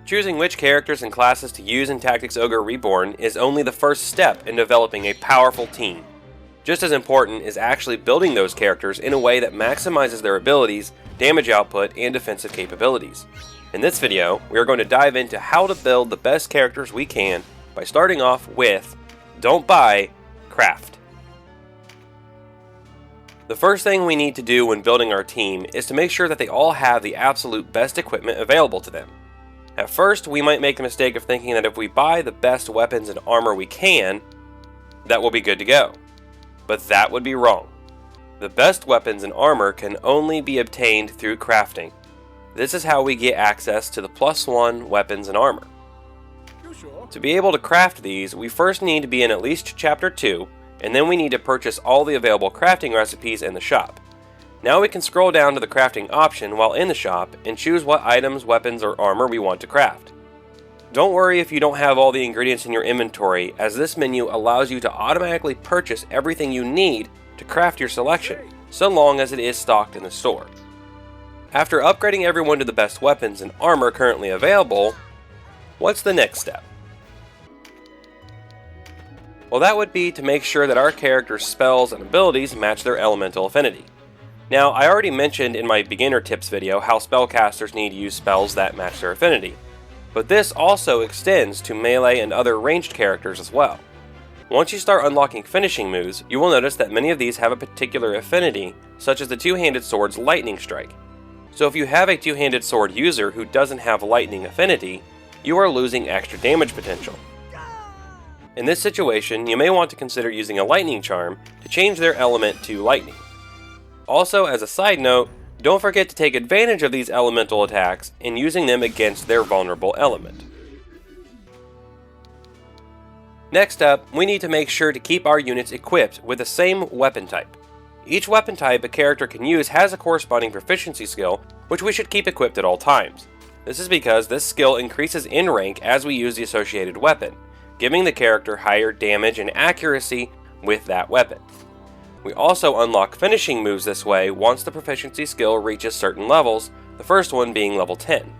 Choosing which characters and classes to use in Tactics Ogre Reborn is only the first step in developing a powerful team. Just as important is actually building those characters in a way that maximizes their abilities, damage output, and defensive capabilities. In this video, we are going to dive into how to build the best characters we can by starting off with don't buy, craft. The first thing we need to do when building our team is to make sure that they all have the absolute best equipment available to them. At first, we might make the mistake of thinking that if we buy the best weapons and armor we can, that will be good to go. But that would be wrong. The best weapons and armor can only be obtained through crafting. This is how we get access to the +1 weapons and armor. To be able to craft these, we first need to be in at least Chapter 2, and then we need to purchase all the available crafting recipes in the shop. Now we can scroll down to the crafting option while in the shop and choose what items, weapons, or armor we want to craft. Don't worry if you don't have all the ingredients in your inventory, as this menu allows you to automatically purchase everything you need to craft your selection, so long as it is stocked in the store. After upgrading everyone to the best weapons and armor currently available, what's the next step? Well, that would be to make sure that our character's spells and abilities match their elemental affinity. Now, I already mentioned in my beginner tips video how spellcasters need to use spells that match their affinity, but this also extends to melee and other ranged characters as well. Once you start unlocking finishing moves, you will notice that many of these have a particular affinity, such as the two-handed sword's lightning strike. So if you have a two-handed sword user who doesn't have lightning affinity, you are losing extra damage potential. In this situation, you may want to consider using a lightning charm to change their element to lightning. Also, as a side note, don't forget to take advantage of these elemental attacks in using them against their vulnerable element. Next up, we need to make sure to keep our units equipped with the same weapon type. Each weapon type a character can use has a corresponding proficiency skill, which we should keep equipped at all times. This is because this skill increases in rank as we use the associated weapon, giving the character higher damage and accuracy with that weapon. We also unlock finishing moves this way once the proficiency skill reaches certain levels, the first one being level 10.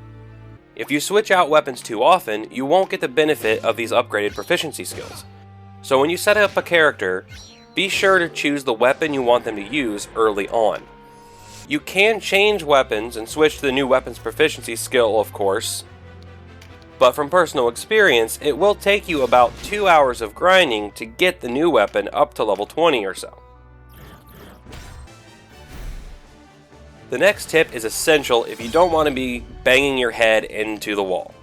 If you switch out weapons too often, you won't get the benefit of these upgraded proficiency skills. So when you set up a character, be sure to choose the weapon you want them to use early on. You can change weapons and switch to the new weapon's proficiency skill, of course, but from personal experience, it will take you about 2 hours of grinding to get the new weapon up to level 20 or so. The next tip is essential if you don't want to be banging your head into the wall.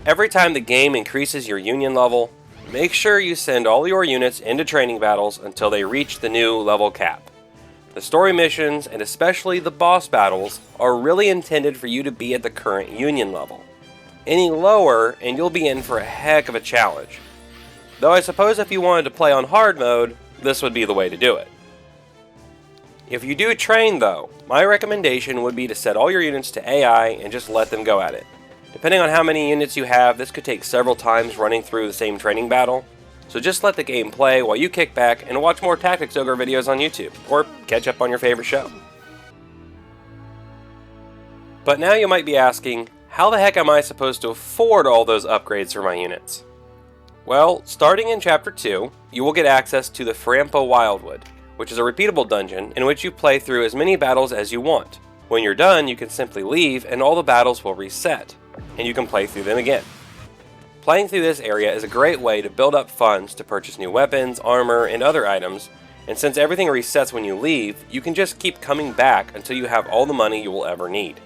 Every time the game increases your union level, make sure you send all your units into training battles until they reach the new level cap. The story missions, and especially the boss battles, are really intended for you to be at the current union level. Any lower and you'll be in for a heck of a challenge. Though I suppose if you wanted to play on hard mode, this would be the way to do it. If you do train though, my recommendation would be to set all your units to AI and just let them go at it. Depending on how many units you have, this could take several times running through the same training battle, so just let the game play while you kick back and watch more Tactics Ogre videos on YouTube, or catch up on your favorite show. But now you might be asking, how the heck am I supposed to afford all those upgrades for my units? Well, starting in Chapter 2, you will get access to the Frampo Wildwood, which is a repeatable dungeon in which you play through as many battles as you want. When you're done, you can simply leave and all the battles will reset, and you can play through them again. Playing through this area is a great way to build up funds to purchase new weapons, armor, and other items, and since everything resets when you leave, you can just keep coming back until you have all the money you will ever need.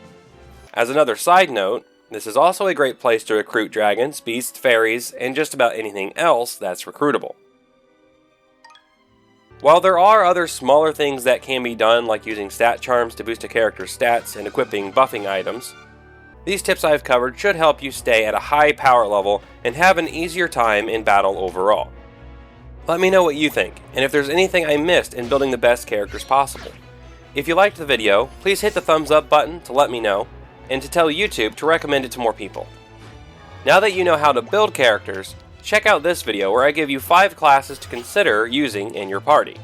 As another side note, this is also a great place to recruit dragons, beasts, fairies, and just about anything else that's recruitable. While there are other smaller things that can be done, like using stat charms to boost a character's stats and equipping buffing items, these tips I've covered should help you stay at a high power level and have an easier time in battle overall. Let me know what you think, and if there's anything I missed in building the best characters possible. If you liked the video, please hit the thumbs up button to let me know, and to tell YouTube to recommend it to more people. Now that you know how to build characters, check out this video where I give you 5 classes to consider using in your party.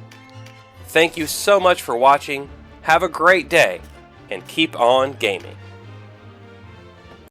Thank you so much for watching, have a great day, and keep on gaming.